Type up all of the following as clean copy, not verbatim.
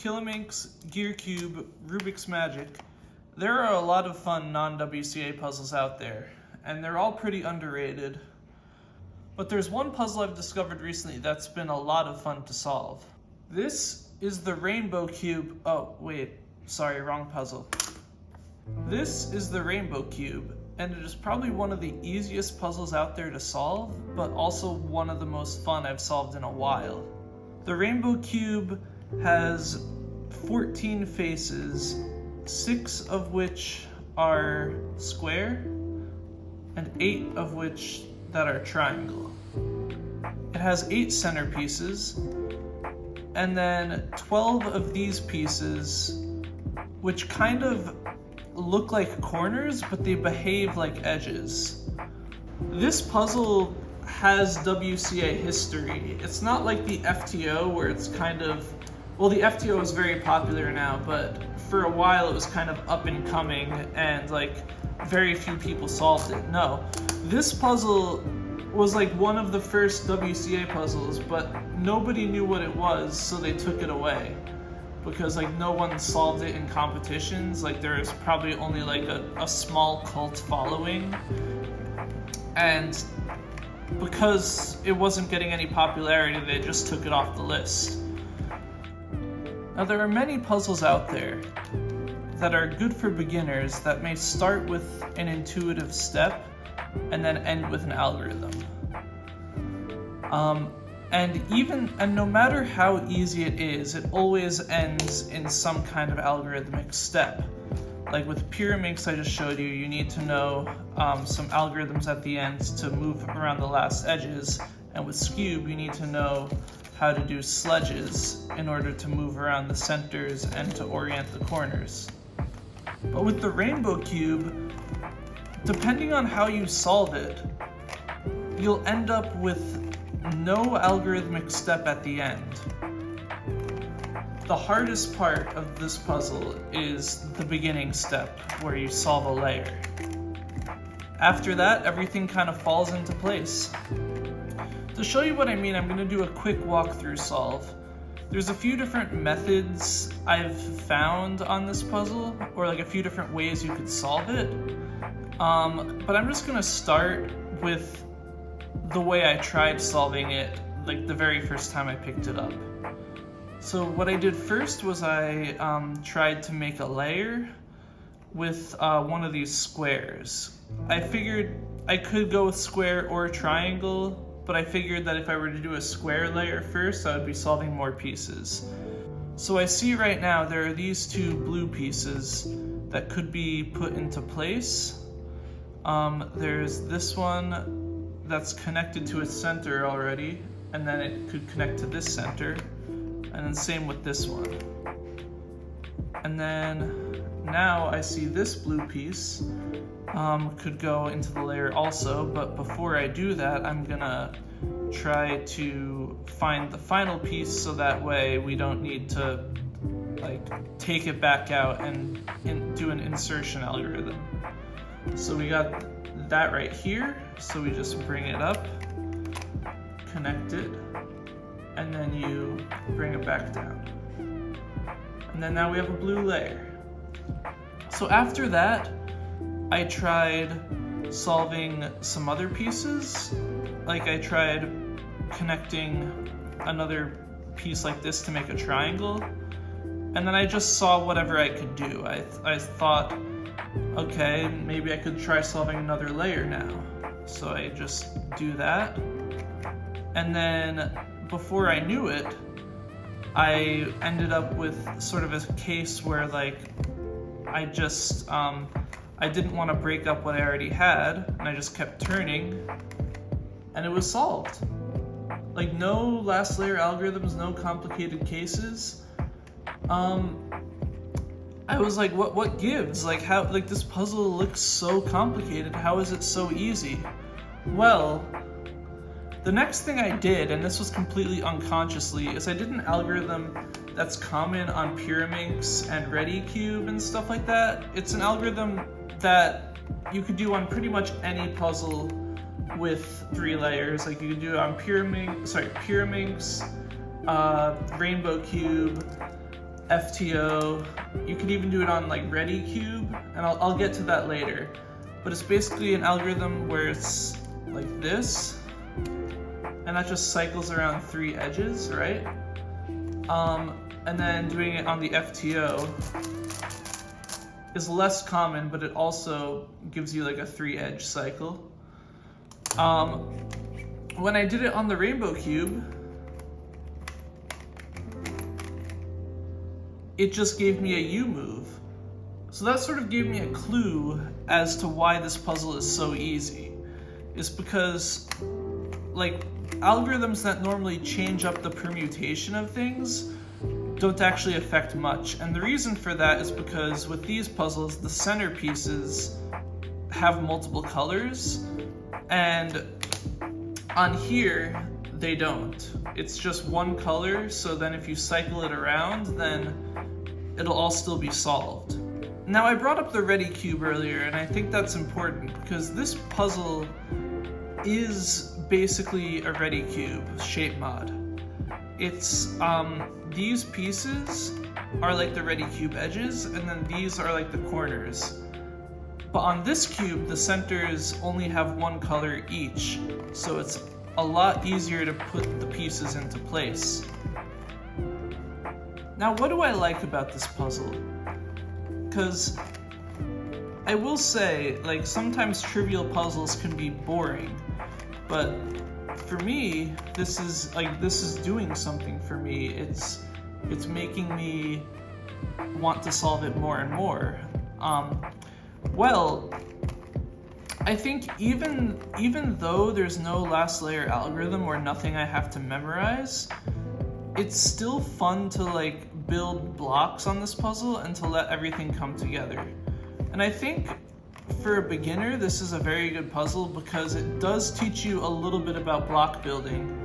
Kilominx, Gear Cube, Rubik's Magic. There are a lot of fun non-WCA puzzles out there, and they're all pretty underrated. But there's one puzzle I've discovered recently that's been a lot of fun to solve. This is the Rainbow Cube. Oh, wait, sorry, wrong puzzle. This is the Rainbow Cube, and it is probably one of the easiest puzzles out there to solve, but also one of the most fun I've solved in a while. The Rainbow Cube has 14 faces, 6 of which are square, and 8 of which that are triangle. It has 8 centerpieces, and then 12 of these pieces, which kind of look like corners, but they behave like edges. This puzzle has WCA history. It's not like the FTO where it's kind of, well, the FTO is very popular now, but for a while it was kind of up and coming and like very few people solved it. No, this puzzle was like one of the first WCA puzzles, but nobody knew what it was, so they took it away. Because like no one solved it in competitions. Like there's probably only like a small cult following. And because it wasn't getting any popularity, they just took it off the list. Now there are many puzzles out there that are good for beginners that may start with an intuitive step and then end with an algorithm. And no matter how easy it is, it always ends in some kind of algorithmic step. Like with Pyraminx I just showed you, you need to know some algorithms at the end to move around the last edges. And with Skewb, you need to know how to do sledges in order to move around the centers and to orient the corners. But with the Rainbow Cube, depending on how you solve it, you'll end up with no algorithmic step at the end. The hardest part of this puzzle is the beginning step, where you solve a layer. After that, everything kind of falls into place. To show you what I mean, I'm going to do a quick walkthrough solve. There's a few different methods I've found on this puzzle, or like a few different ways you could solve it. But I'm just going to start with the way I tried solving it, like the very first time I picked it up. So what I did first was I tried to make a layer with one of these squares. I figured I could go with square or triangle, but I figured that if I were to do a square layer first, I would be solving more pieces. So I see right now there are these 2 blue pieces that could be put into place. There's this one that's connected to its center already, and then it could connect to this center, and then same with this one. And then now I see this blue piece could go into the layer also, but before I do that, I'm gonna try to find the final piece so that way we don't need to like take it back out and do an insertion algorithm. So we got that right here, so we just bring it up, connect it, and then you bring it back down. And then now we have a blue layer. So after that, I tried solving some other pieces. Like I tried connecting another piece like this to make a triangle, and then I just saw whatever I could do. I thought, okay, maybe I could try solving another layer now. So I just do that. And then before I knew it, I ended up with sort of a case where like I just, I didn't want to break up what I already had, and I just kept turning, and it was solved. Like no last layer algorithms, no complicated cases. I was like, what gives? Like how, like this puzzle looks so complicated, how is it so easy? Well, the next thing I did, and this was completely unconsciously, is I did an algorithm that's common on Pyraminx and ReadyCube and stuff like that. It's an algorithm that you could do on pretty much any puzzle with 3 layers. Like you could do it on Pyraminx, Rainbow Cube, FTO. You could even do it on like Ready Cube, and I'll get to that later. But it's basically an algorithm where it's like this, and that just cycles around 3 edges, right? And then doing it on the FTO is less common, but it also gives you like a 3-edge cycle. When I did it on the Rainbow Cube, it just gave me a U move. So that sort of gave me a clue as to why this puzzle is so easy. It's because, like, algorithms that normally change up the permutation of things don't actually affect much. And the reason for that is because with these puzzles, the centerpieces have multiple colors, and on here, they don't. It's just one color, so then if you cycle it around, then it'll all still be solved. Now, I brought up the Ready Cube earlier, and I think that's important because this puzzle is basically a Ready Cube shape mod. It's, these pieces are like the Ready Cube edges, and then these are like the corners. But on this cube, the centers only have one color each, so it's a lot easier to put the pieces into place. Now, what do I like about this puzzle? Because I will say, like, sometimes trivial puzzles can be boring, but for me, this is doing something for me. It's making me want to solve it more and more. Well, I think even though there's no last layer algorithm or nothing I have to memorize, it's still fun to like build blocks on this puzzle and to let everything come together. And I think for a beginner, this is a very good puzzle because it does teach you a little bit about block building.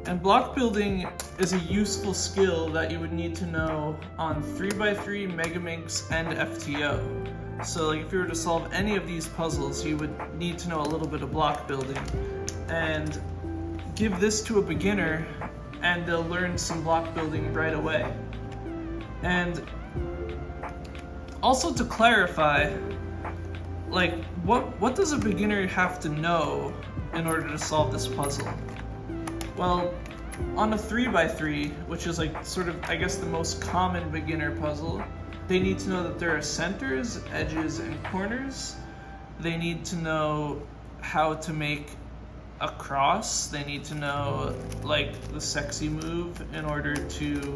And block building is a useful skill that you would need to know on 3x3, Megaminx, and FTO. So like if you were to solve any of these puzzles, you would need to know a little bit of block building. And give this to a beginner and they'll learn some block building right away. And also to clarify, like what does a beginner have to know in order to solve this puzzle? Well, on a 3x3, which is like sort of, I guess, the most common beginner puzzle, they need to know that there are centers, edges, and corners. They need to know how to make a cross. They need to know like the sexy move in order to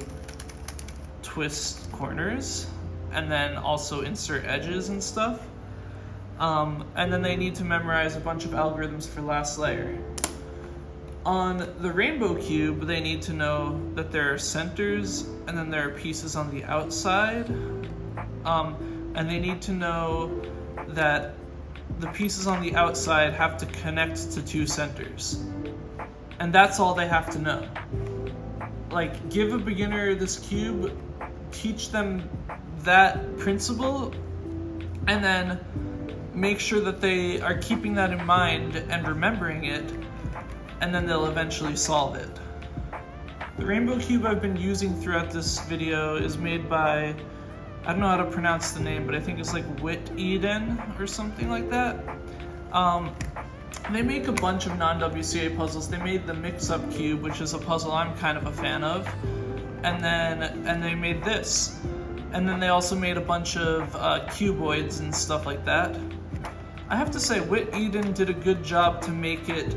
twist corners, and then also insert edges and stuff. And then they need to memorize a bunch of algorithms for last layer. On the Rainbow Cube, they need to know that there are centers and then there are pieces on the outside. And they need to know that the pieces on the outside have to connect to 2 centers. And that's all they have to know. Like, give a beginner this cube, teach them that principle, and then make sure that they are keeping that in mind and remembering it, and then they'll eventually solve it. The Rainbow Cube I've been using throughout this video is made by, I don't know how to pronounce the name, but I think it's like Wit Eden or something like that. They make a bunch of non-WCA puzzles. They made the Mix-Up Cube, which is a puzzle I'm kind of a fan of, and they made this. And then they also made a bunch of cuboids and stuff like that. I have to say, Wit Eden did a good job to make it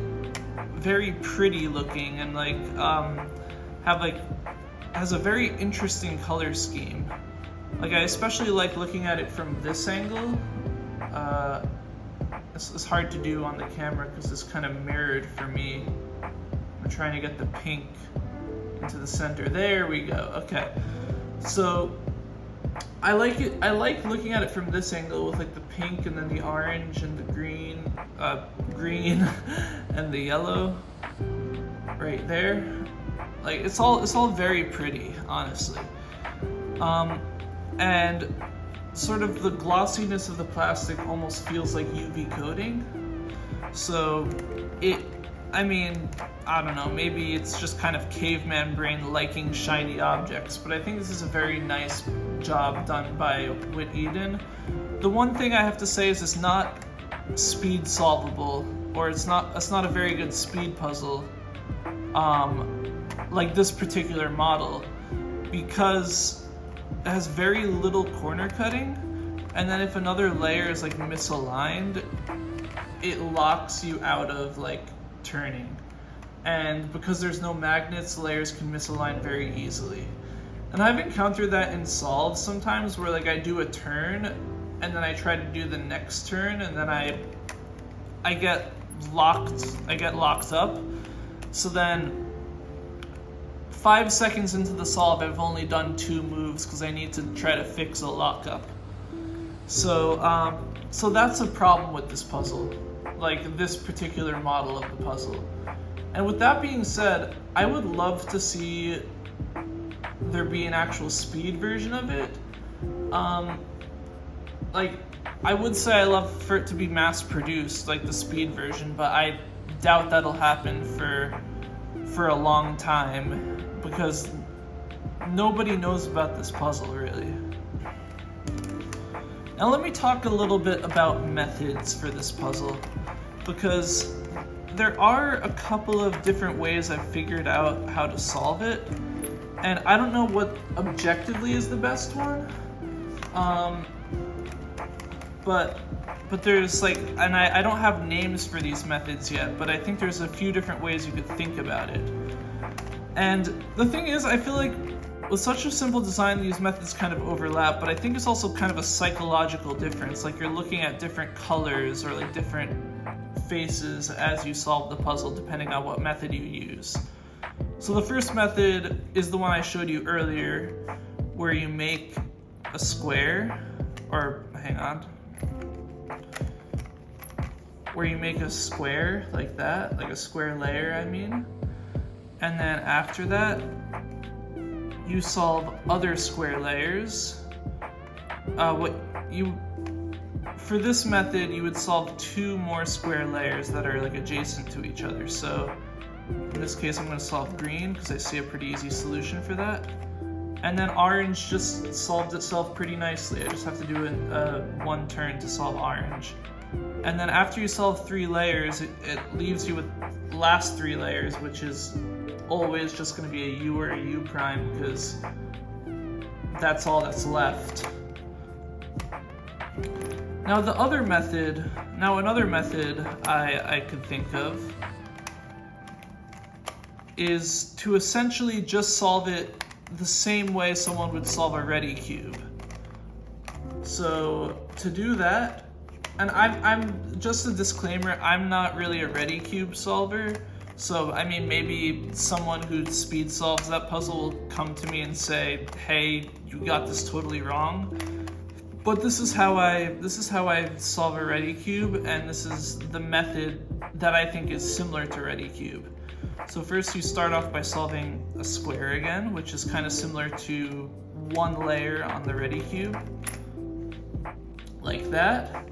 very pretty looking and like has a very interesting color scheme. Like, I especially like looking at it from this angle. It's hard to do on the camera because it's kind of mirrored for me. I'm trying to get the pink into the center. There we go. Okay, so I like it. I like looking at it from this angle with like the pink and then the orange and the green and the yellow right there. Like, it's all very pretty, honestly. And sort of the glossiness of the plastic almost feels like UV coating. So it I mean, I don't know, maybe it's just kind of caveman brain liking shiny objects, but I think this is a very nice job done by Whit Eden. The one thing I have to say is it's not speed solvable, or it's not a very good speed puzzle, like this particular model, because it has very little corner cutting, and then if another layer is like misaligned, it locks you out of like turning. And because there's no magnets, layers can misalign very easily. And I've encountered that in solves sometimes where like I do a turn and then I try to do the next turn and then I get locked up. So then 5 seconds into the solve, I've only done 2 moves because I need to try to fix a lockup. So so that's a problem with this puzzle, like this particular model of the puzzle. And with that being said, I would love to see there be an actual speed version of it. Like, I would say I love for it to be mass produced, like the speed version, but I doubt that'll happen for a long time because nobody knows about this puzzle really. Now let me talk a little bit about methods for this puzzle, because there are a couple of different ways I've figured out how to solve it, and I don't know what objectively is the best one. But there's like, and I don't have names for these methods yet, but I think there's a few different ways you could think about it. And the thing is, I feel like with such a simple design, these methods kind of overlap, but I think it's also kind of a psychological difference. Like you're looking at different colors or like different faces as you solve the puzzle, depending on what method you use. So the first method is the one I showed you earlier, where you make a square, or hang on, where you make a square like that, like a square layer, I mean, and then after that, you solve other square layers. For this method, you would solve 2 more square layers that are like adjacent to each other. So in this case, I'm going to solve green because I see a pretty easy solution for that. And then orange just solved itself pretty nicely. I just have to do one turn to solve orange. And then after you solve 3 layers, it leaves you with last 3 layers, which is always just going to be a U or a U prime because that's all that's left. Now another method I could think of is to essentially just solve it the same way someone would solve a ready cube. So to do that, and I'm just a disclaimer, I'm not really a ready cube solver. So I mean, maybe someone who speed solves that puzzle will come to me and say, "Hey, you got this totally wrong." But this is how I solve a ready cube, and this is the method that I think is similar to ready cube. So first you start off by solving a square again, which is kind of similar to 1 layer on the ready cube, like that.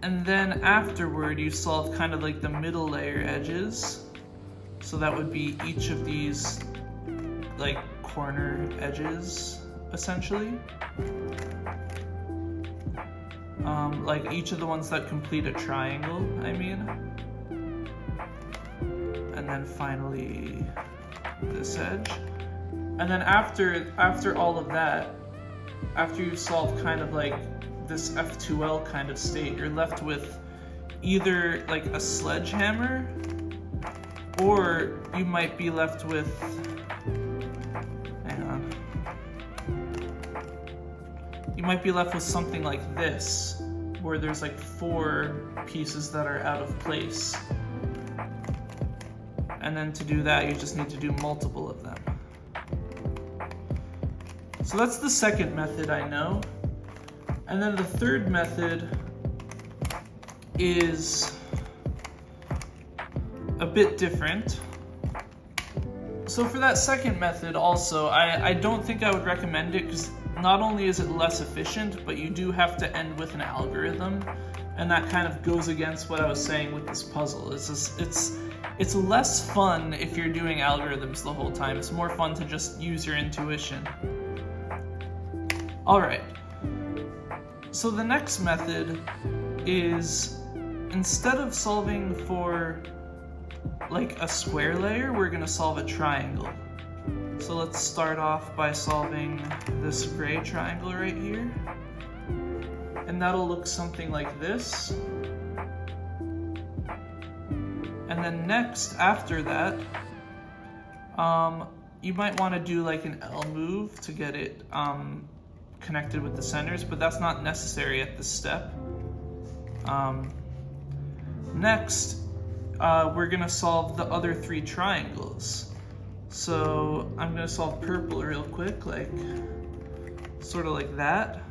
And then afterward you solve kind of like the middle layer edges. So that would be each of these like corner edges, essentially. Like each of the ones that complete a triangle, I mean. And then finally this edge. And then after all of that, after you solve kind of like this F2L kind of state, you're left with either like a sledgehammer, or you might be left with, hang on, you might be left with something like this, where there's like 4 pieces that are out of place. And then to do that, you just need to do multiple of them. So that's the second method I know. And then the third method is a bit different. So for that second method also, I don't think I would recommend it because not only is it less efficient, but you do have to end with an algorithm. And that kind of goes against what I was saying with this puzzle. It's less fun if you're doing algorithms the whole time. It's more fun to just use your intuition. All right. So the next method is, instead of solving for like a square layer, we're gonna solve a triangle. So let's start off by solving this gray triangle right here. And that'll look something like this. And then next, after that, you might want to do like an L move to get it connected with the centers, but that's not necessary at this step. Next, we're gonna solve the other 3 triangles. So I'm gonna solve purple real quick, like sort of like that.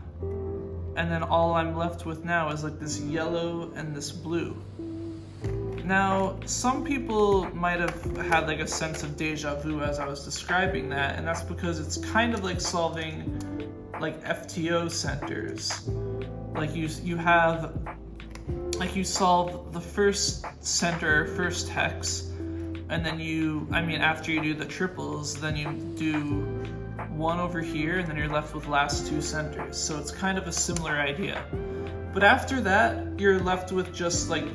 And then all I'm left with now is like this yellow and this blue. Now, some people might have had like a sense of deja vu as I was describing that, and that's because it's kind of like solving like FTO centers. Like you have, like you solve the first center, first hex, and then after you do the triples, then you do 1 over here, and then you're left with last 2 centers. So it's kind of a similar idea. But after that, you're left with just like,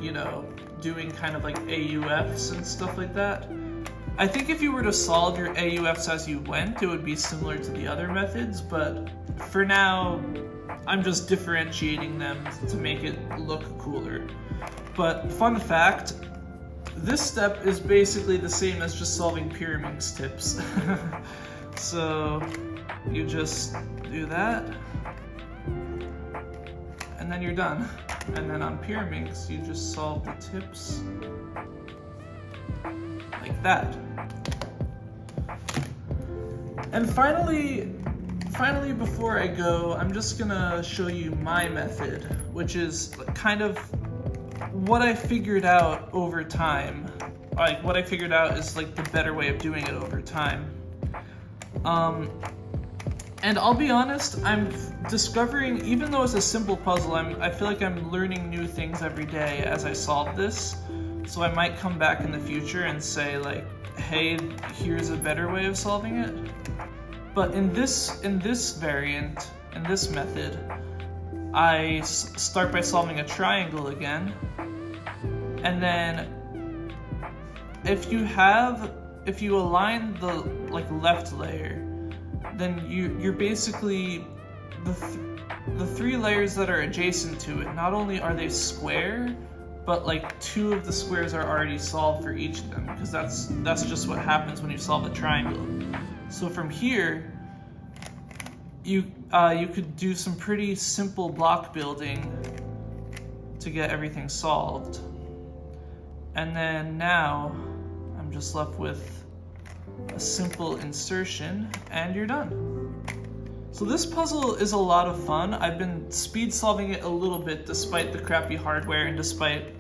doing kind of like AUFs and stuff like that. I think if you were to solve your AUFs as you went, it would be similar to the other methods, but for now, I'm just differentiating them to make it look cooler. But fun fact, this step is basically the same as just solving Pyraminx tips. So you just do that, and then you're done. And then on Pyraminx, you just solve the tips like that. And finally, before I go, I'm just gonna show you my method, which is kind of what I figured out over time. Like, what I figured out is like the better way of doing it over time. And I'll be honest, I'm discovering, even though it's a simple puzzle, I feel like I'm learning new things every day as I solve this. So I might come back in the future and say like, hey, here's a better way of solving it. But in this variant, in this method, I start by solving a triangle again. And then if you align the like left layer, then you're basically the 3 layers that are adjacent to it. Not only are they square, but like 2 of the squares are already solved for each of them, because that's just what happens when you solve a triangle. So from here, you could do some pretty simple block building to get everything solved. And then now I'm just left with a simple insertion, and you're done. So this puzzle is a lot of fun. I've been speed solving it a little bit despite the crappy hardware, and despite,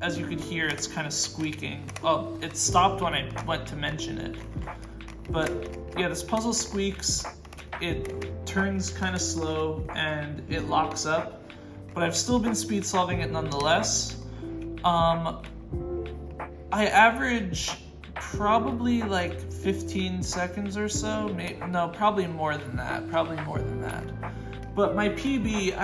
as you could hear, it's kind of squeaking. Oh, it stopped when I went to mention it. But yeah, this puzzle squeaks, it turns kind of slow, and it locks up. But I've still been speed solving it nonetheless. I average probably like 15 seconds or so. No, probably more than that. But my PB,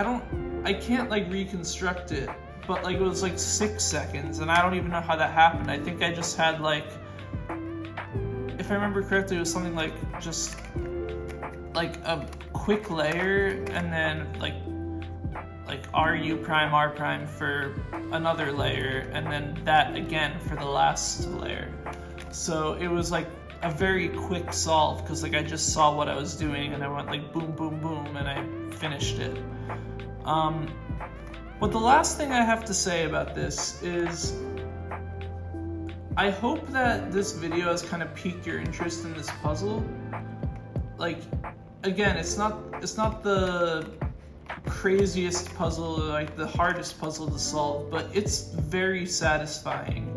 I can't like reconstruct it, but like it was like 6 seconds, and I don't even know how that happened. I think I just had like, if I remember correctly, it was something like just like a quick layer, and then like RU prime, R prime for another layer, and then that again for the last layer. So it was like a very quick solve, because like I just saw what I was doing and I went like boom, boom, boom, and I finished it. But the last thing I have to say about this is I hope that this video has kind of piqued your interest in this puzzle. Like, again, it's not the craziest puzzle, like the hardest puzzle to solve, but it's very satisfying.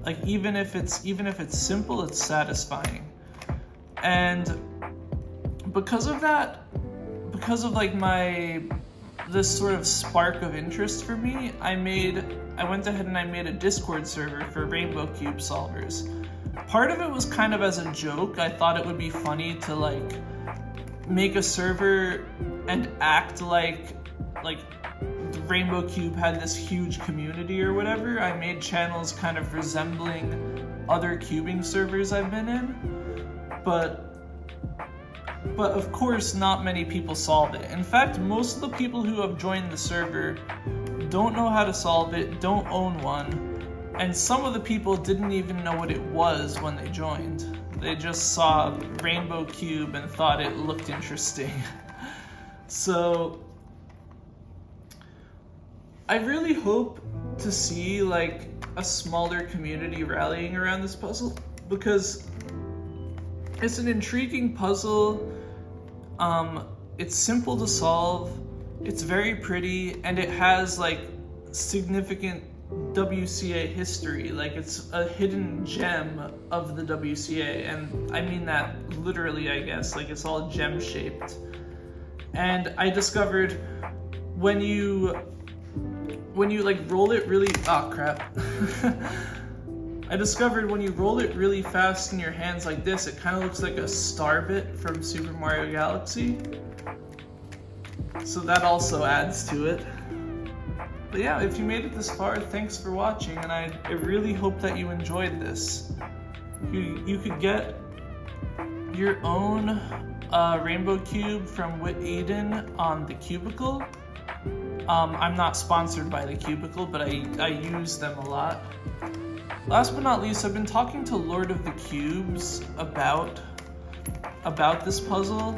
Like even if it's simple, it's satisfying. And because of that, because of like my this sort of spark of interest for me, I went ahead and I made a Discord server for Rainbow Cube solvers. Part of it was kind of as a joke. I thought it would be funny to like make a server and act like the Rainbow Cube had this huge community or whatever. I made channels kind of resembling other cubing servers I've been in, but of course not many people solve it. In fact, most of the people who have joined the server don't know how to solve it, don't own one, and some of the people didn't even know what it was when they joined. They just saw Rainbow Cube and thought it looked interesting. So I really hope to see like a smaller community rallying around this puzzle, because it's an intriguing puzzle. It's simple to solve, it's very pretty, and it has like significant WCA history. Like, it's a hidden gem of the WCA, and I mean that literally, I guess. Like, it's all gem shaped. And I discovered when you like roll it really, oh crap. I discovered when you roll it really fast in your hands like this, it kind of looks like a star bit from Super Mario Galaxy. So that also adds to it. But yeah, if you made it this far, thanks for watching, and I really hope that you enjoyed this. You could get your own Rainbow Cube from Wit Eden on The Cubicle. I'm not sponsored by The Cubicle, but I use them a lot. Last but not least, I've been talking to Lord of the Cubes about this puzzle,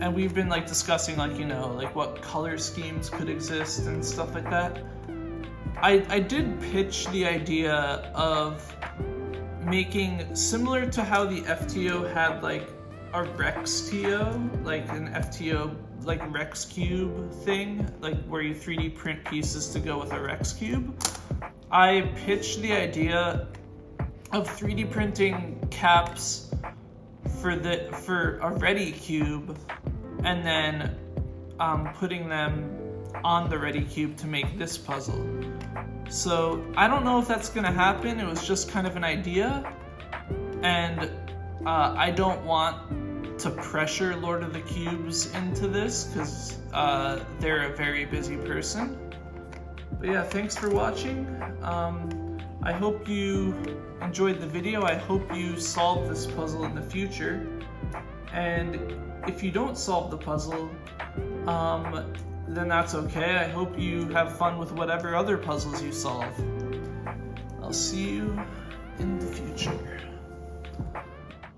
and we've been like discussing like what color schemes could exist and stuff like that. I did pitch the idea of making similar to how the FTO had like a Rex TO, like an FTO like Rex Cube thing, like where you 3D print pieces to go with a Rex Cube. I pitched the idea of 3D printing caps for a Ready Cube, and then putting them on the Ready Cube to make this puzzle. So I don't know if that's gonna happen. It was just kind of an idea, and I don't want to pressure Lord of the Cubes into this, because they're a very busy person. But yeah, thanks for watching. I hope you enjoyed the video. I hope you solve this puzzle in the future. And if you don't solve the puzzle, then that's okay. I hope you have fun with whatever other puzzles you solve. I'll see you in the future.